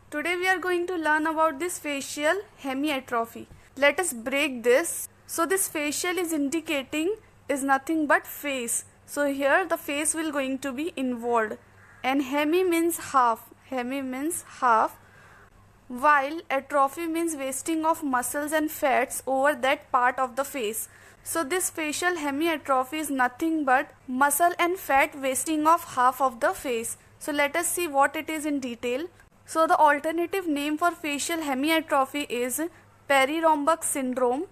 Today we are going to learn about this facial hemiatrophy. Let us break this. So this facial is indicating is nothing but face. So here the face will going to be involved, and hemi means half. Hemi means half, while atrophy means wasting of muscles and fats over that part of the face. So this facial hemiatrophy is nothing but muscle and fat wasting of half of the face. So let us see what it is in detail. So the alternative name for facial hemiatrophy is perirhombic syndrome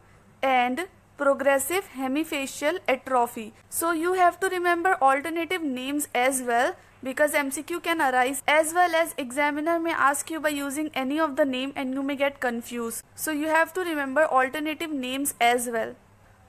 and progressive hemifacial atrophy. So you have to remember alternative names as well, because MCQ can arise, as well as examiner may ask you by using any of the name and you may get confused. So you have to remember alternative names as well.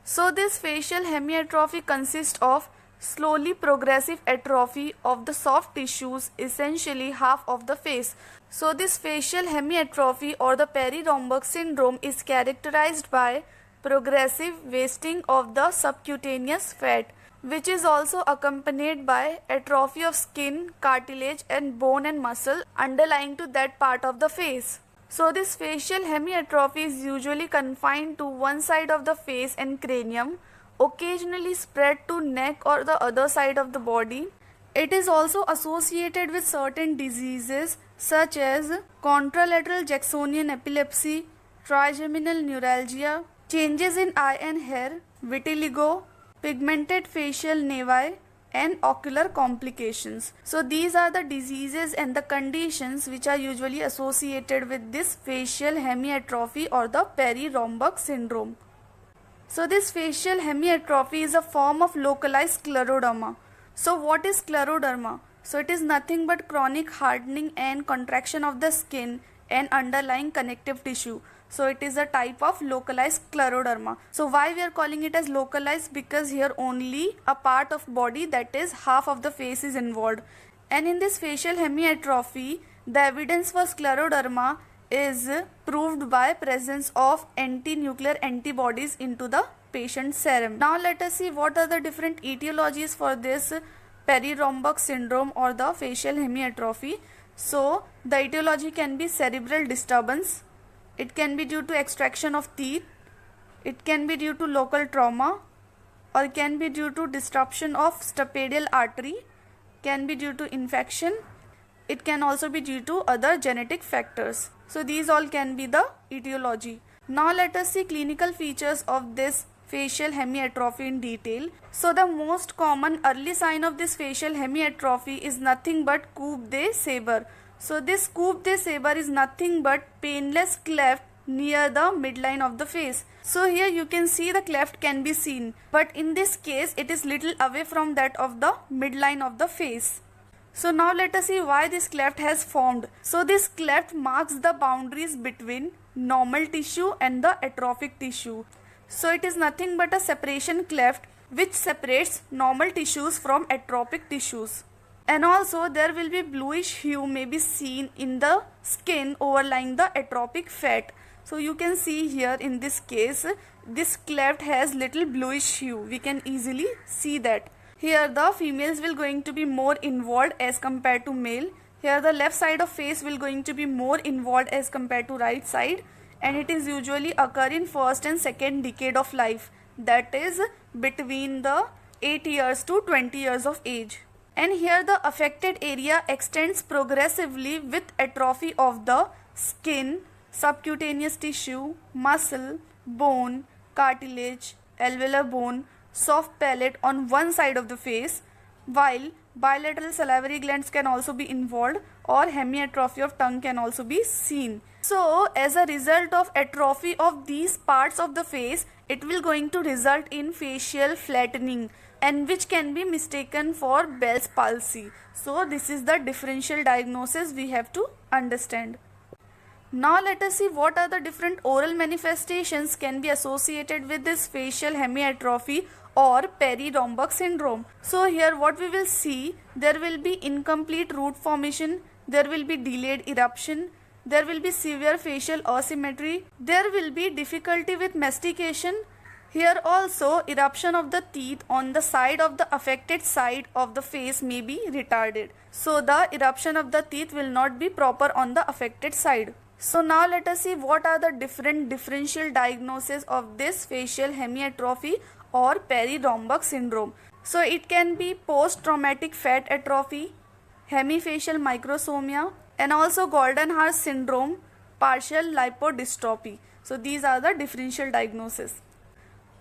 So this facial hemiatrophy consists of slowly progressive atrophy of the soft tissues, essentially half of the face. So this facial hemiatrophy or the perirhombic syndrome is characterized by progressive wasting of the subcutaneous fat, which is also accompanied by atrophy of skin, cartilage and bone and muscle underlying to that part of the face. So this facial hemiatrophy is usually confined to one side of the face and cranium, occasionally spread to neck or the other side of the body. It is also associated with certain diseases such as contralateral Jacksonian epilepsy, trigeminal neuralgia, changes in eye and hair, vitiligo, pigmented facial nevi, and ocular complications. So these are the diseases and the conditions which are usually associated with this facial hemiatrophy or the perirhombic syndrome. So this facial hemiatrophy is a form of localized scleroderma. So what is scleroderma? So it is nothing but chronic hardening and contraction of the skin and underlying connective tissue. So it is a type of localized scleroderma. So why we are calling it as localized? Because here only a part of body, that is half of the face, is involved. And in this facial hemiatrophy, the evidence for scleroderma is proved by presence of anti-nuclear antibodies into the patient's serum. Now let us see what are the different etiologies for this perirhombic syndrome or the facial hemiatrophy. So the etiology can be cerebral disturbance, it can be due to extraction of teeth, it can be due to local trauma, or can be due to disruption of stapedial artery, can be due to infection, it can also be due to other genetic factors. So these all can be the etiology. Now let us see clinical features of this facial hemiatrophy in detail. So the most common early sign of this facial hemiatrophy is nothing but coupe de Saber. So this coupe de Saber is nothing but painless cleft near the midline of the face. So here you can see the cleft can be seen, but in this case it is little away from that of the midline of the face. So now let us see why this cleft has formed. So this cleft marks the boundaries between normal tissue and the atrophic tissue. So it is nothing but a separation cleft which separates normal tissues from atrophic tissues. And also there will be bluish hue may be seen in the skin overlying the atrophic fat. So you can see here in this case, this cleft has little bluish hue. We can easily see that. Here the females will going to be more involved as compared to male. Here the left side of face will going to be more involved as compared to right side, and it is usually occur in first and second decade of life, that is between the 8 years to 20 years of age. And here the affected area extends progressively with atrophy of the skin, subcutaneous tissue, muscle, bone, cartilage, alveolar bone, soft palate on one side of the face, while bilateral salivary glands can also be involved, or hemiatrophy of tongue can also be seen. So as a result of atrophy of these parts of the face, it will going to result in facial flattening, and which can be mistaken for Bell's palsy. So this is the differential diagnosis we have to understand. Now let us see what are the different oral manifestations can be associated with this facial hemiatrophy or perirhombic syndrome. So here what we will see, there will be incomplete root formation, there will be delayed eruption, there will be severe facial asymmetry, there will be difficulty with mastication. Here also, eruption of the teeth on the side of the affected side of the face may be retarded. So the eruption of the teeth will not be proper on the affected side. So now let us see what are the different differential diagnoses of this facial hemiatrophy or Peri-Romberg syndrome. So it can be post-traumatic fat atrophy, hemifacial microsomia, and also Goldenhar syndrome, partial lipodystrophy. So these are the differential diagnoses.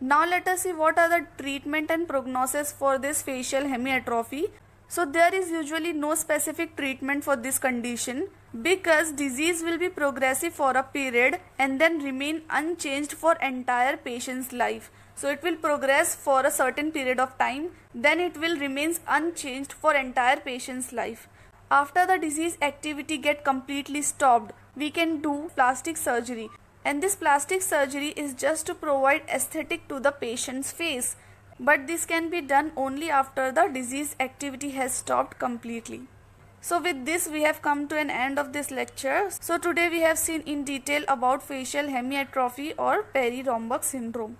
Now let us see what are the treatment and prognosis for this facial hemiatrophy. So there is usually no specific treatment for this condition because disease will be progressive for a period and then remain unchanged for entire patient's life. So it will progress for a certain period of time, then it will remain unchanged for entire patient's life. After the disease activity get completely stopped, we can do plastic surgery. And this plastic surgery is just to provide aesthetic to the patient's face. But this can be done only after the disease activity has stopped completely. So with this we have come to an end of this lecture. So today we have seen in detail about facial hemiatrophy or Peri-Romberg syndrome.